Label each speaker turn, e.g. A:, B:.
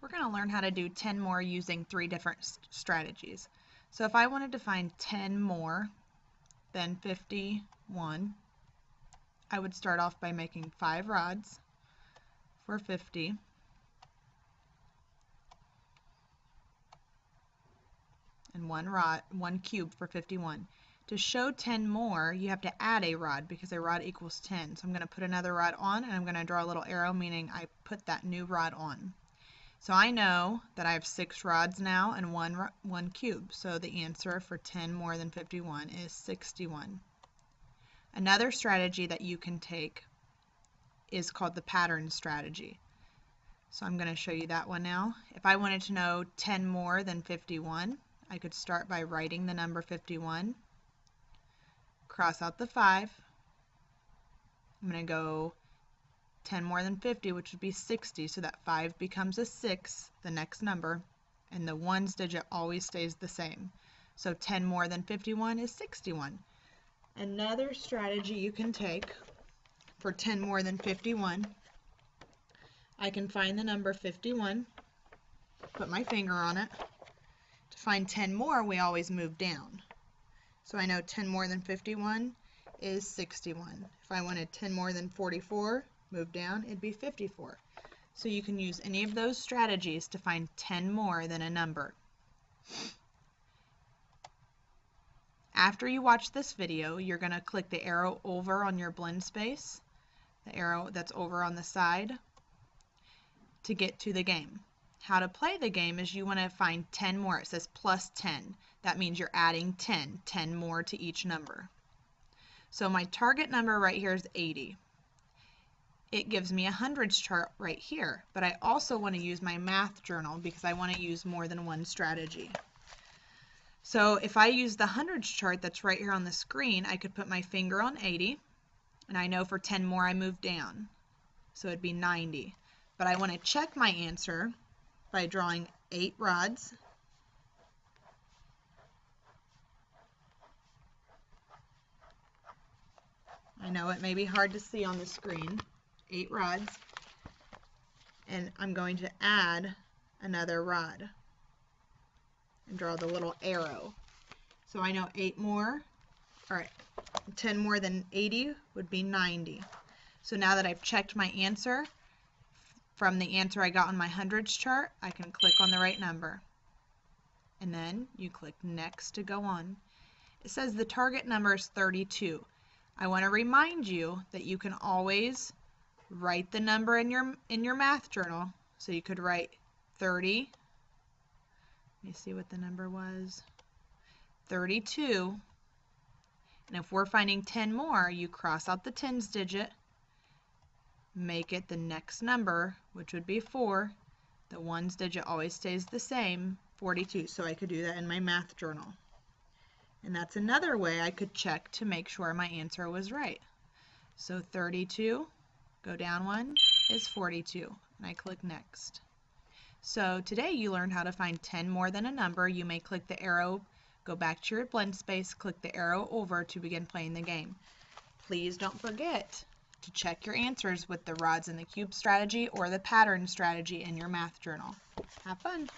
A: we're going to learn how to do 10 more using 3 different strategies. So if I wanted to find 10 more than 51, I would start off by making 5 rods for 50. And 1 cube for 51. To show 10 more, you have to add a rod because a rod equals 10. So I'm going to put another rod on, and I'm going to draw a little arrow, meaning I put that new rod on. So I know that I have 6 rods now and 1 cube. So the answer for 10 more than 51 is 61. Another strategy that you can take is called the pattern strategy. So I'm going to show you that one now. If I wanted to know 10 more than 51, I could start by writing the number 51, cross out the 5. I'm going to go 10 more than 50, which would be 60, so that 5 becomes a 6, the next number, and the 1's digit always stays the same. So 10 more than 51 is 61. Another strategy you can take for 10 more than 51, I can find the number 51, put my finger on it. To find 10 more, we always move down. So I know 10 more than 51 is 61. If I wanted 10 more than 44, move down, it'd be 54. So you can use any of those strategies to find 10 more than a number. After you watch this video, you're going to click the arrow over on your blend space, the arrow that's over on the side, to get to the game. How to play the game is you want to find 10 more. It says plus 10. That means you're adding 10 more to each number. So my target number right here is 80. It gives me a hundreds chart right here, but I also want to use my math journal because I want to use more than one strategy. So if I use the hundreds chart that's right here on the screen, I could put my finger on 80, and I know for 10 more I move down. So it'd be 90. But I want to check my answer by drawing 8 rods. I know it may be hard to see on the screen. 8 rods. And I'm going to add another rod and draw the little arrow. So I know 8 more, all right, 10 more than 80 would be 90. So now that I've checked my answer, from the answer I got on my hundreds chart, I can click on the right number. And then you click next to go on. It says the target number is 32. I want to remind you that you can always write the number in your math journal. So you could write 30. Let me see what the number was. 32. And if we're finding 10 more, you cross out the tens digit, make it the next number, which would be 4. The ones digit always stays the same, 42. So I could do that in my math journal. And that's another way I could check to make sure my answer was right. So 32, go down 1, is 42. And I click next. So today you learned how to find 10 more than a number. You may click the arrow, go back to your blend space, click the arrow over to begin playing the game. Please don't forget to check your answers with the rods and the cube strategy or the pattern strategy in your math journal. Have fun!